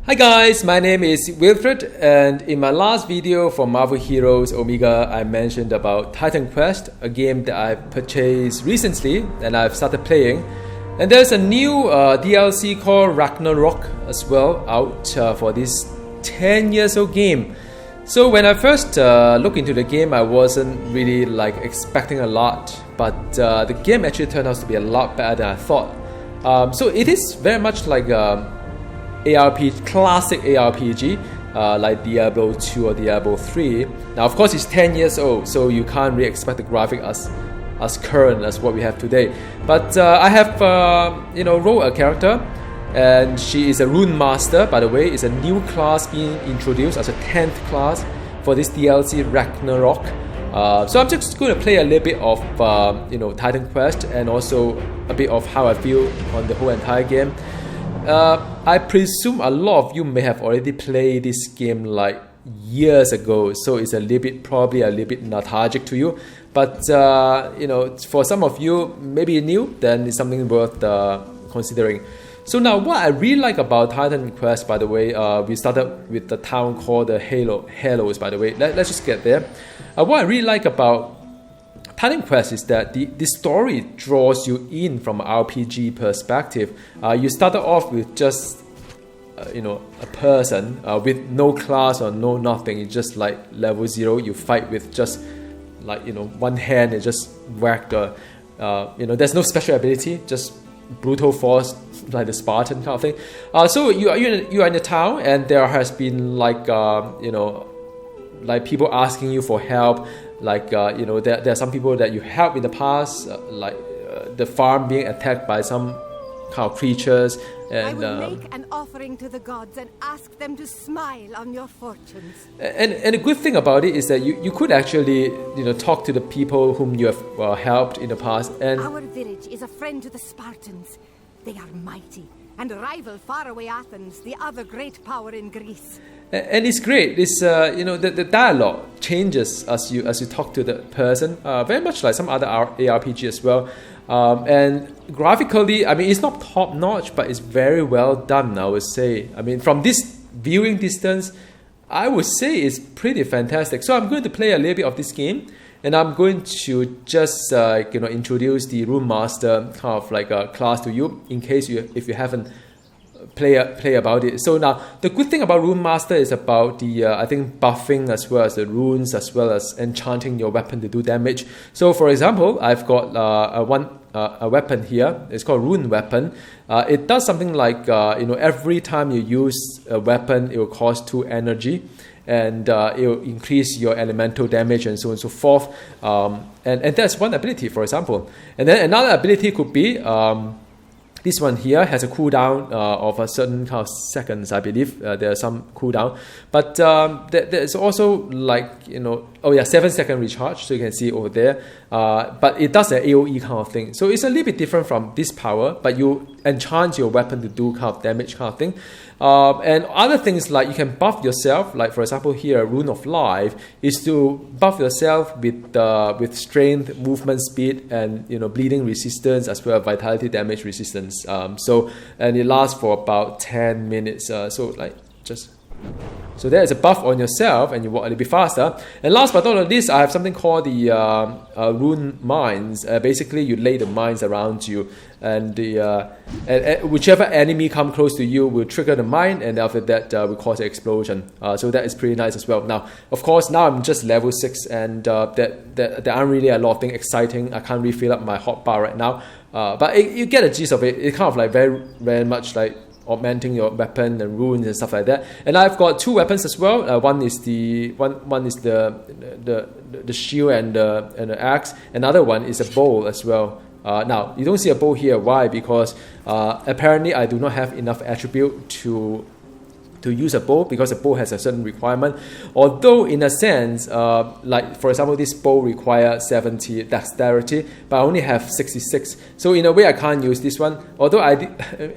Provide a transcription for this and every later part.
Hi guys, my name is Wilfred, and in my last video for Marvel Heroes Omega, I mentioned about Titan Quest, a game that I purchased recently and I've started playing. And there's a new DLC called Ragnarok as well out for this 10 years old game. So when I first looked into the game, I wasn't really expecting a lot, but the game actually turned out to be a lot better than I thought. So it is very much like classic ARPG, like Diablo 2 or Diablo 3. Now, of course, it's 10 years old, so you can't really expect the graphic as current as what we have today. But I have, wrote a character, and she is a Rune Master. By the way, it's a new class being introduced as a 10th class for this DLC Ragnarok. So I'm just going to play a little bit of, Titan Quest, and also a bit of how I feel on the whole entire game. I presume a lot of you may have already played this game years ago, so it's probably a little bit nostalgic to you. But for some of you, maybe new, then it's something worth considering. So now, what I really like about Titan Quest, by the way, we started with the town called the Halos. By the way, let's just get there. What I really like about Titan Quest is that the story draws you in from an RPG perspective. You started off with just a person with no class or no nothing. It's just like level 0. You fight with just one hand and just whack the there's no special ability, just brutal force like the Spartan kind of thing. So you are in the town, and there has been people asking you for help. There are some people that you helped in the past, the farm being attacked by some kind of creatures. And I will make an offering to the gods and ask them to smile on your fortunes. And the good thing about it is that you could actually talk to the people whom you have helped in the past. And our village is a friend to the Spartans. They are mighty and rival faraway Athens, the other great power in Greece. And it's great. It's the dialogue changes as you talk to the person. Very much like some other ARPG as well. And graphically, it's not top notch, but it's very well done, I would say. From this viewing distance, I would say it's pretty fantastic. So I'm going to play a little bit of this game, and I'm going to just introduce the Rune Master kind of a class to you, in case if you haven't play about it. So now the good thing about Rune Master is about the buffing as well as the runes, as well as enchanting your weapon to do damage. So for example, I've got a weapon here. It's called Rune Weapon. It does something like every time you use a weapon, it will cost 2 energy, and it will increase your elemental damage and so on and so forth. And that's one ability, for example. And then another ability could be this one here has a cooldown of a certain kind of seconds, I believe. There's some cooldown, but there's also 7-second recharge, so you can see over there. But it does an AOE kind of thing, so it's a little bit different from this power. But you enchant your weapon to do kind of damage kind of thing. And other things like you can buff yourself. Like for example, here Rune of Life is to buff yourself with strength, movement speed, and bleeding resistance, as well as vitality damage resistance. And it lasts for about 10 minutes. So there is a buff on yourself, and you walk a little bit faster. And last but not least, I have something called the Rune Mines. Basically, you lay the mines around you, and whichever enemy come close to you will trigger the mine, and after that will cause an explosion. So that is pretty nice as well. Now, of course, now I'm just level 6, and there aren't really a lot of things exciting. I can't really fill up my hotbar right now. But you get a gist of it. It's kind of very, very much augmenting your weapon and runes and stuff like that. And I've got 2 weapons as well. One is the shield and the axe. Another one is a bow as well. Now you don't see a bow here. Why? Because apparently I do not have enough attribute to use a bow, because a bow has a certain requirement. Although in a sense, for example, this bow requires 70 dexterity, but I only have 66. So in a way, I can't use this one. Although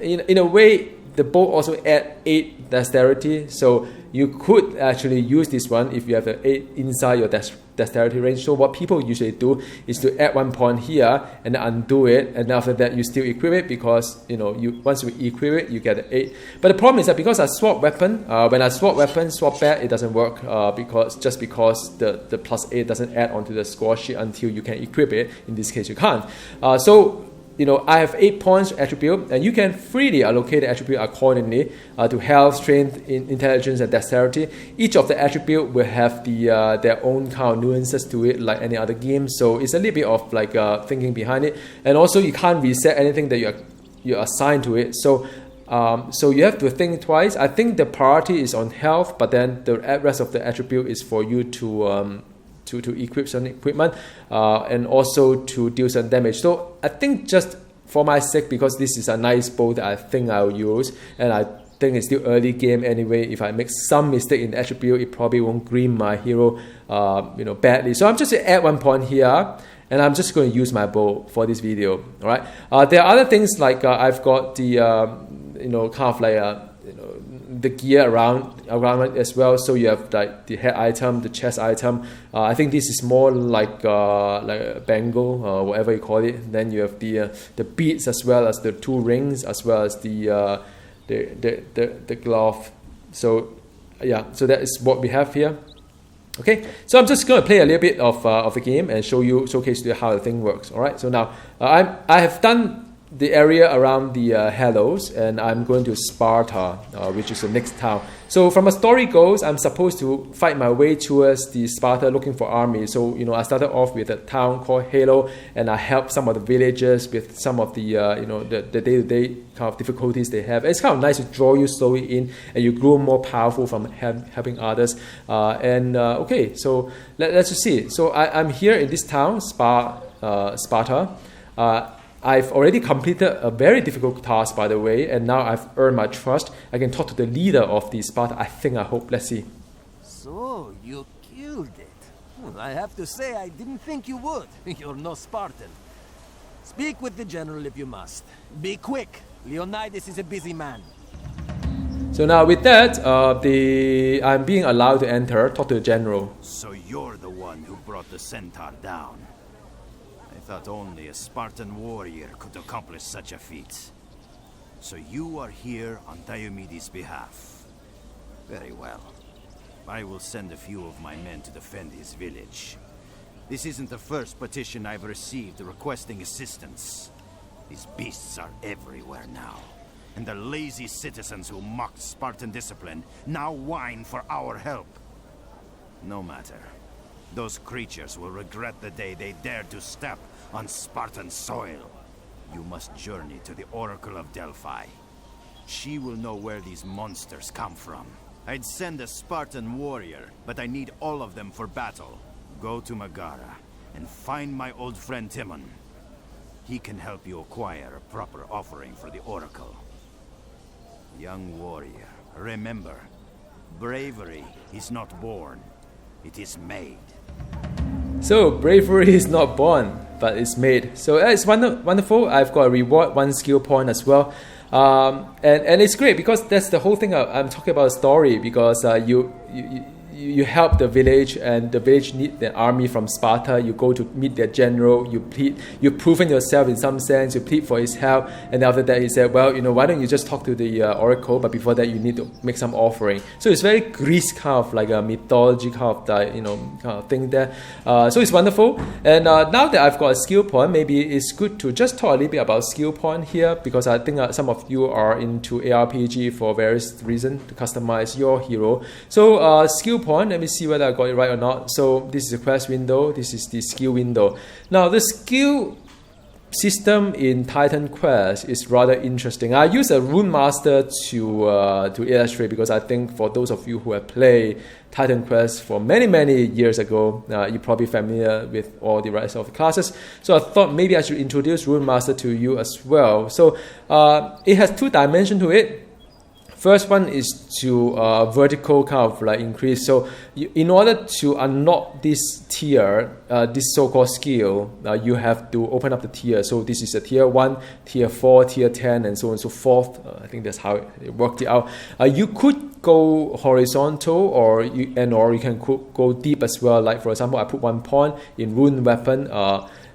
in a way, the bow also add 8 dexterity, so you could actually use this one if you have the 8 inside your dexterity range. So what people usually do is to add 1 point here and then undo it, and after that you still equip it, because once you equip it you get the 8. But the problem is that because I swap weapon, when I swap weapon, swap back, it doesn't work because the +8 doesn't add onto the score sheet until you can equip it. In this case you can't. So I have 8 points attribute, and you can freely allocate the attribute accordingly to health, strength, intelligence, and dexterity. Each of the attribute will have their own kind of nuances to it, like any other game. So it's a little bit of like thinking behind it, and also you can't reset anything that you're assigned to it. So you have to think twice. I think the priority is on health, but then the rest of the attribute is for you to equip some equipment and also to deal some damage. So I think just for my sake, because this is a nice bow that I think I'll use, and I think it's still early game anyway, if I make some mistake in the attribute, it probably won't green my hero badly. So I'm just going to add 1 point here, and I'm just going to use my bow for this video. All right. There are other things like I've got the kind of like the gear around it as well. So you have like the head item, the chest item. I think this is more like a bangle or whatever you call it. Then you have the beads, as well as the 2 rings, as well as the glove. So so that is what we have here. Okay, so I'm just going to play a little bit of the game and showcase to you how the thing works. All right. So now I have done the area around the Hellos, and I'm going to Sparta, which is the next town. So from a story goes, I'm supposed to fight my way towards the Sparta looking for army. So I started off with a town called Halo, and I helped some of the villagers with some of the the day-to-day kind of difficulties they have. It's kind of nice to draw you slowly in, and you grow more powerful from helping others. Okay, so let's just see. So I'm here in this town, Sparta. I've already completed a very difficult task, by the way, and now I've earned my trust. I can talk to the leader of the Sparta. I hope. Let's see. So, you killed it. I have to say, I didn't think you would. You're no Spartan. Speak with the general if you must. Be quick. Leonidas is a busy man. So now with that, I'm being allowed to enter, talk to the general. So you're the one who brought the centaur down. I thought only a Spartan warrior could accomplish such a feat. So you are here on Diomedes' behalf. Very well. I will send a few of my men to defend his village. This isn't the first petition I've received requesting assistance. These beasts are everywhere now. And the lazy citizens who mocked Spartan discipline now whine for our help. No matter. Those creatures will regret the day they dared to step on Spartan soil. You must journey to the Oracle of Delphi. She will know where these monsters come from. I'd send a Spartan warrior, but I need all of them for battle. Go to Megara and find my old friend Timon. He can help you acquire a proper offering for the Oracle. Young warrior, remember, bravery is not born, it is made. So bravery is not born, but it's made. So it's wonderful. I've got a reward, 1 skill point as well. And it's great because that's the whole thing I'm talking about a story, because you help the village, and the village need the army from Sparta. You go to meet their general, you've proven yourself in some sense, you plead for his help, and after that he said, well, why don't you just talk to the oracle, but before that you need to make some offering. So it's very Greece kind of like a mythology kind of thing there. So it's wonderful. And now that I've got a skill point, maybe it's good to just talk a little bit about skill point here, because I think some of you are into ARPG for various reasons to customize your hero. So skill point, let me see whether I got it right or not. So this is the quest window, this is the skill window. Now the skill system in Titan Quest is rather interesting. I use a Rune Master to illustrate, because I think for those of you who have played Titan Quest for many years ago, you're probably familiar with all the rest of the classes. So I thought maybe I should introduce Rune Master to you as well. So it has 2 dimensions to it. First one is to vertical kind of like increase. So in order to unlock this tier, this so-called skill, you have to open up the tier. So this is a tier 1, tier 4, tier 10, and so on and so forth. I think that's how it worked it out. You could go horizontal, or you can go deep as well. Like for example, I put 1 point in rune weapon.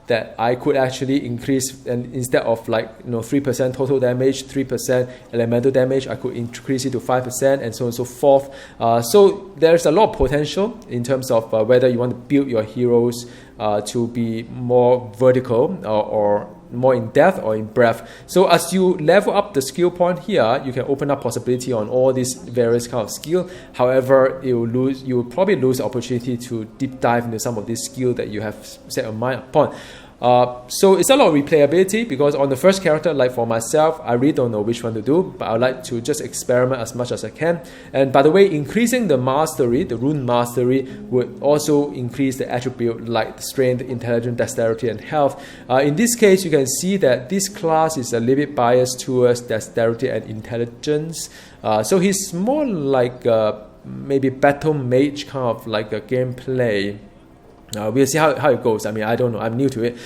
That I could actually increase, and instead of 3% total damage, 3% elemental damage, I could increase it to 5%, and so on and so forth. So there's a lot of potential in terms of whether you want to build your heroes to be more vertical or more in depth or in breadth. So as you level up the skill point here, you can open up possibility on all these various kind of skill. However, you will probably lose the opportunity to deep dive into some of these skill that you have set your mind upon. So it's a lot of replayability, because on the first character, like for myself, I really don't know which one to do, but I like to just experiment as much as I can. And by the way, increasing the mastery, the rune mastery, would also increase the attribute like strength, intelligence, dexterity, and health. In this case, you can see that this class is a little bit biased towards dexterity and intelligence. So he's more like maybe battle mage kind of like a gameplay. We'll see how it goes. I mean, I don't know. I'm new to it.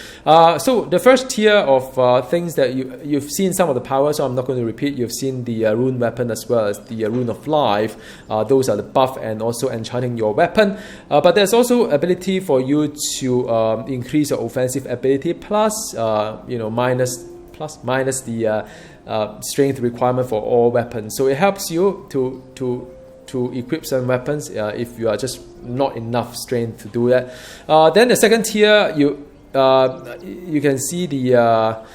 So the first tier of things that you've seen some of the power, so I'm not going to repeat. You've seen the rune weapon as well as the rune of life. Those are the buff and also enchanting your weapon. But there's also ability for you to increase your offensive ability plus minus the strength requirement for all weapons. So it helps you to equip some weapons if you are just not enough strength to do that. Then the second tier, you can see the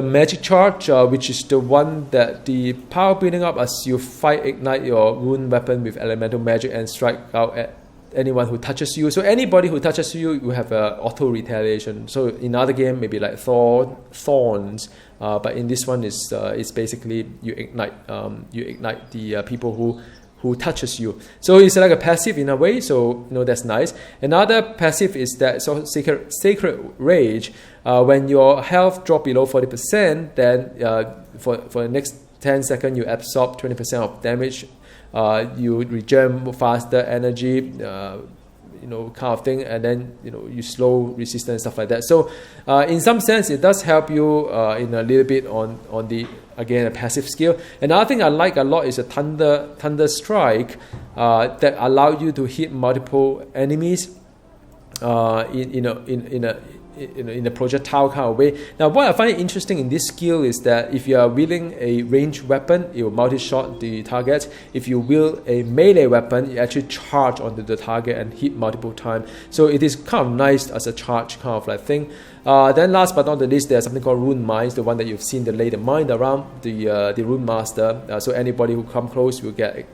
magic charge, which is the one that the power building up as you ignite your rune weapon with elemental magic and strike out at anyone who touches you. So anybody who touches you, you have a auto retaliation. So in other game, maybe like thorns, but in this one it's basically you ignite the people who touches you. So it's like a passive in a way, so that's nice. Another passive is that sacred rage. When your health drop below 40%, then for the next 10 seconds you absorb 20% of damage. You regen faster energy, kind of thing, and then you slow resistance, stuff like that. So in some sense, it does help you in a little bit on the, again, a passive skill. Another thing I like a lot is a thunder strike that allow you to hit multiple enemies in a projectile kind of way. Now, what I find interesting in this skill is that if you are wielding a ranged weapon, it will multi-shot the target. If you wield a melee weapon, you actually charge onto the target and hit multiple times. So it is kind of nice as a charge kind of like thing. Then last but not the least, there's something called Rune Mines, the one that you've seen, the lay the mine around the Rune Master. So anybody who come close will get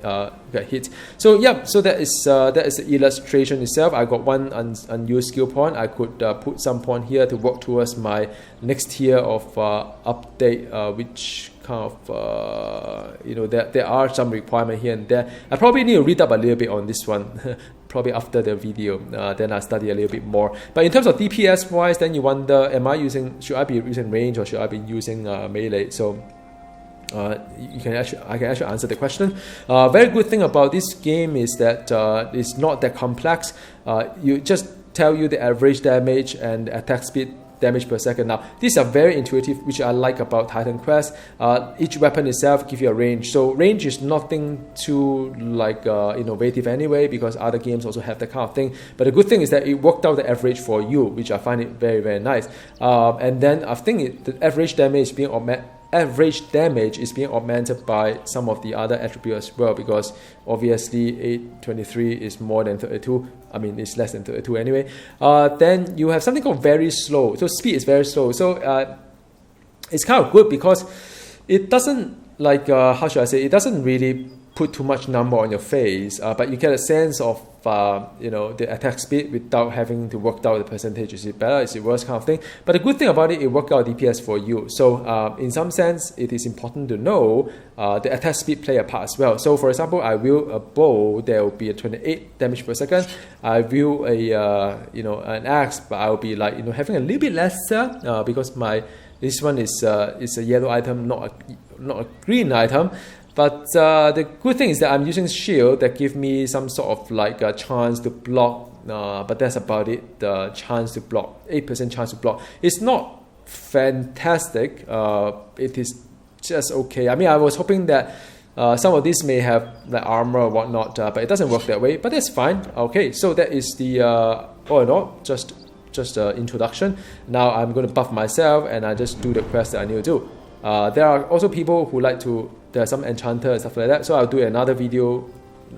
hit. So yeah, so that is the illustration itself. I got one unused skill point. I could put some point here to work towards my next tier of update, which kind of there are some requirement here and there. I probably need to read up a little bit on this one. Probably after the video, then I study a little bit more. But in terms of DPS wise, then you wonder, should I be using range or should I be using melee? So I can actually answer the question. Very good thing about this game is that it's not that complex. You just tell you the average damage and attack speed, damage per second. Now, these are very intuitive, which I like about Titan Quest. Each weapon itself gives you a range. So range is nothing too innovative anyway, because other games also have that kind of thing. But the good thing is that it worked out the average for you, which I find it very, very nice. And then I think the average damage is being augmented by some of the other attributes as well, because obviously 823 is more than 32. I mean, it's less than 32 anyway. Then you have something called very slow. So speed is very slow. So it's kind of good because it doesn't it doesn't really put too much number on your face, but you get a sense of the attack speed without having to work out the percentage. Is it better? Is it worse? Kind of thing. But the good thing about it worked out DPS for you. So in some sense, it is important to know the attack speed play a part as well. So for example, I wield a bow, there will be a 28 damage per second. I wield an axe, but I will be having a little bit lesser because this one is a yellow item, not a green item. But the good thing is that I'm using shield that give me some sort of like a chance to block. But that's about it. The chance to block, 8% chance to block. It's not fantastic. It is just okay. I mean, I was hoping that some of these may have like armor or whatnot, but it doesn't work that way. But that's fine. Okay, so that is the all in all, just introduction. Now I'm going to buff myself and I just do the quest that I need to do. There are also people who like to. There are some enchanter and stuff like that. So I'll do another video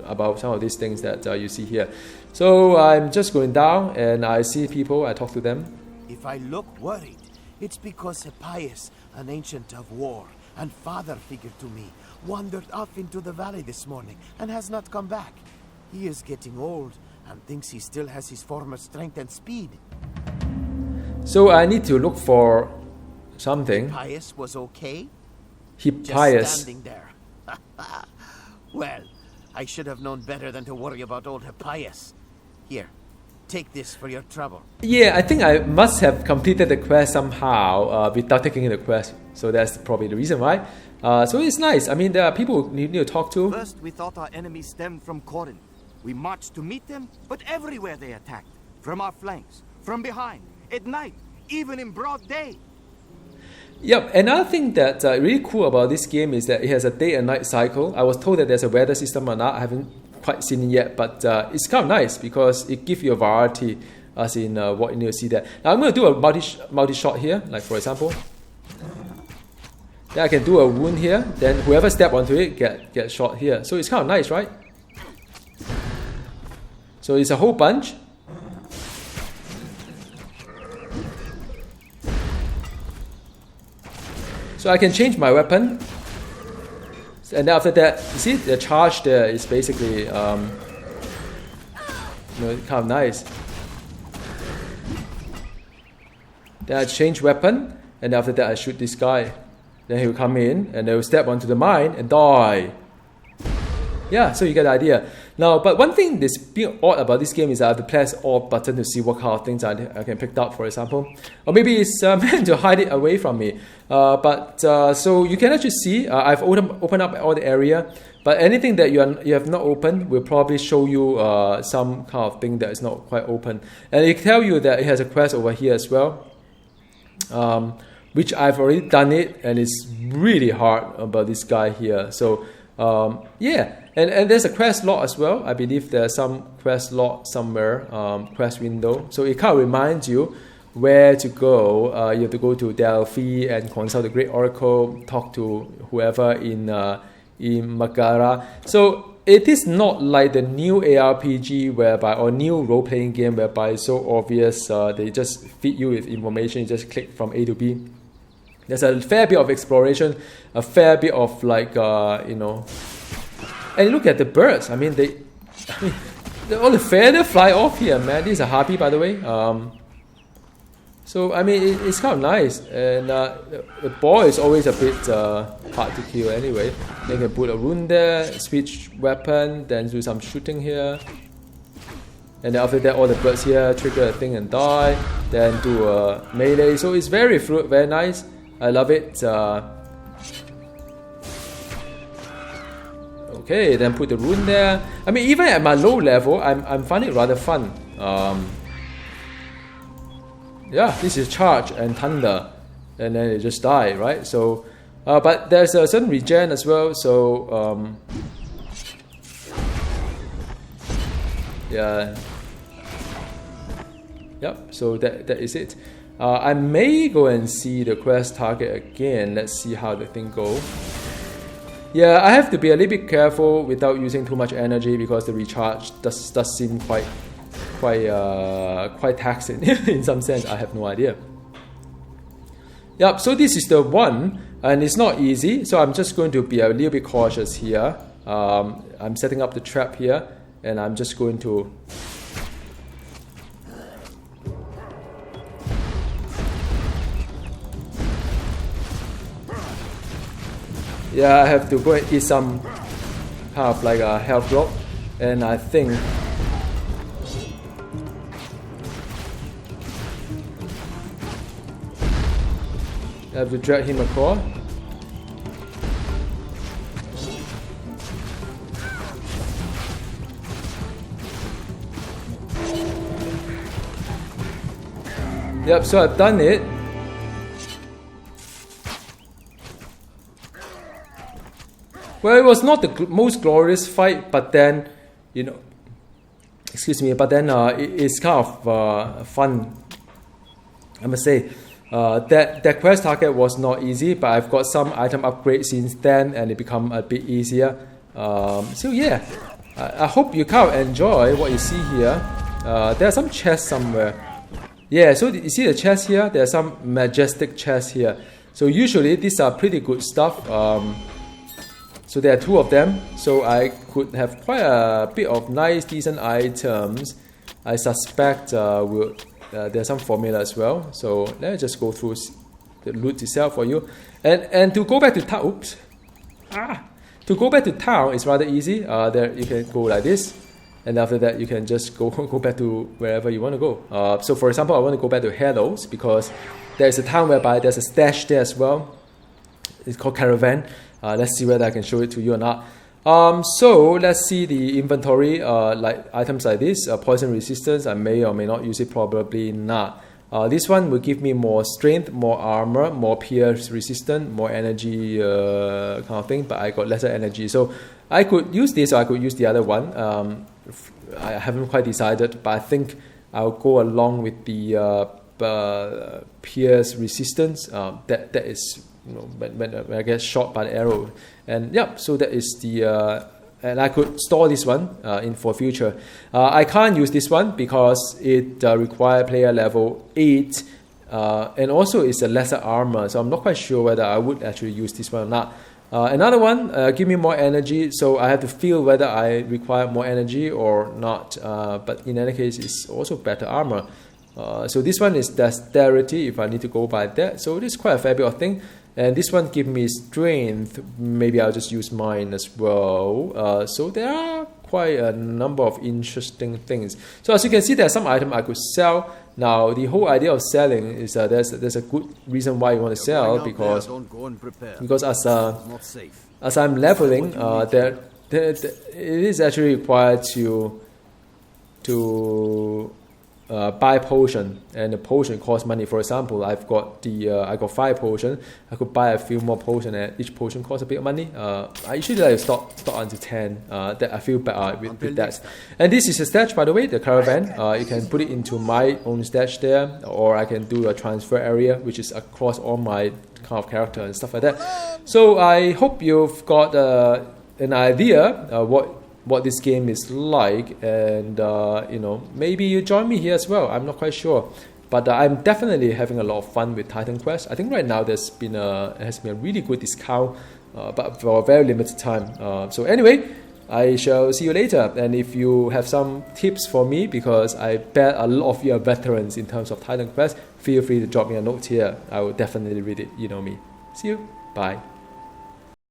about some of these things that you see here. So I'm just going down and I see people. I talk to them. If I look worried, it's because Hippias, an ancient of war and father figure to me, wandered off into the valley this morning and has not come back. He is getting old and thinks he still has his former strength and speed. So I need to look for something. Hippias was okay? Hippias. Just standing there. Well, I should have known better than to worry about old Hippias. Here, take this for your trouble. Yeah, I think I must have completed the quest somehow without taking the quest. So that's probably the reason why. So it's nice. I mean, there are people you need to talk to. First, we thought our enemies stemmed from Corinth. We marched to meet them, but everywhere they attacked. From our flanks, from behind, at night, even in broad day. Yep, another thing that really cool about this game is that it has a day and night cycle. I was told that there's a weather system or not. I haven't quite seen it yet, but it's kind of nice because it gives you a variety as in what you need to see there. Now I'm going to do a multi-shot here, like for example. Then I can do a wound here, then whoever step onto it get shot here. So it's kind of nice, right? So it's a whole bunch. So I can change my weapon. And then after that, you see the charge there is basically kind of nice. Then I change weapon, and after that I shoot this guy. Then he will come in and they will step onto the mine and die. Yeah, so you get the idea. Now, but one thing that's being odd about this game is I have to press alt button to see what kind of things I can pick up, for example. Or maybe it's meant to hide it away from me. So you can actually see, I've opened up all the area, but anything that you have not opened will probably show you some kind of thing that is not quite open. And it tell you that it has a quest over here as well. Which I've already done it, and it's really hard about this guy here. So yeah, and there's a quest log as well. I believe there's some quest log somewhere, quest window. So it kind of reminds you where to go. You have to go to Delphi and consult the Great Oracle, talk to whoever in Megara. So it is not like the new ARPG whereby, or new role-playing game whereby it's so obvious. They just feed you with information. You just click from A to B. There's a fair bit of exploration, a fair bit of like and look at the birds. I mean, all the feathers fly off here, man. This is a harpy, by the way. So I mean, it's kind of nice, and the ball is always a bit hard to kill anyway. Then you can put a rune there, switch weapon, then do some shooting here. And then after that, all the birds here trigger a thing and die. Then do a melee. So it's very fluid, very nice. I love it. Okay, then put the rune there. I mean, even at my low level, I'm finding it rather fun. Yeah, this is charge and thunder, and then it just die, right? So, but there's a certain regen as well. So, yeah. Yep. So that is it. I may go and see the quest target again. Let's see how the thing goes. Yeah, I have to be a little bit careful without using too much energy because the recharge does seem quite taxing in some sense. I have no idea. Yep. So this is the one, and it's not easy. So I'm just going to be a little bit cautious here. I'm setting up the trap here, and I'm just going to. Yeah, I have to go and eat some kind of like a health block, and I think I have to drag him across. Yep, so I've done it. Well, it was not the most glorious fight, but then, you know, excuse me, but then it's kind of fun, I must say. That quest target was not easy, but I've got some item upgrades since then, and it become a bit easier. So yeah, I hope you kind of enjoy what you see here. There are some chests somewhere. Yeah, so you see the chest here? There are some majestic chests here. So usually these are pretty good stuff. So there are 2 of them. So I could have quite a bit of nice, decent items. I suspect there's some formula as well. So let's just go through the loot itself for you. And to go back to town, oops. To go back to town is rather easy. There you can go like this. And after that, you can just go back to wherever you want to go. So for example, I want to go back to Hellos because there's a town whereby there's a stash there as well. It's called Caravan. Let's see whether I can show it to you or not. So let's see the inventory, like items like this, poison resistance. I may or may not use it, probably not. This one will give me more strength, more armor, more pierce resistance, more energy kind of thing, but I got lesser energy. So I could use this or I could use the other one. I haven't quite decided, but I think I'll go along with the pierce resistance. That is, you know, when I get shot by the arrow. And yeah, so that is the and I could store this one in for future. I can't use this one because it requires player level 8, and also it's a lesser armor, so I'm not quite sure whether I would actually use this one or not. Another one give me more energy, so I have to feel whether I require more energy or not, but in any case it's also better armor. So this one is dexterity if I need to go by that, so it is quite a fair bit of thing. And this one give me strength. Maybe I'll just use mine as well. So there are quite a number of interesting things. So as you can see, there's some item I could sell. Now the whole idea of selling is there's a good reason why you want to sell, because as I'm leveling, it is actually required to buy potion, and the potion costs money. For example, I got 5 potion. I could buy a few more potion, and each potion costs a bit of money. I usually like to stop until 10. That I feel better with that. And this is a stash, by the way, the caravan. You can put it into my own stash there, or I can do a transfer area, which is across all my kind of character and stuff like that. So I hope you've got an idea what this game is like, and you know, maybe you join me here as well. I'm not quite sure, but I'm definitely having a lot of fun with Titan Quest. I think right now it has been a really good discount, but for a very limited time. So anyway, I shall see you later. And if you have some tips for me, because I bet a lot of you are veterans in terms of Titan Quest, feel free to drop me a note here. I will definitely read it. You know me. See you. Bye.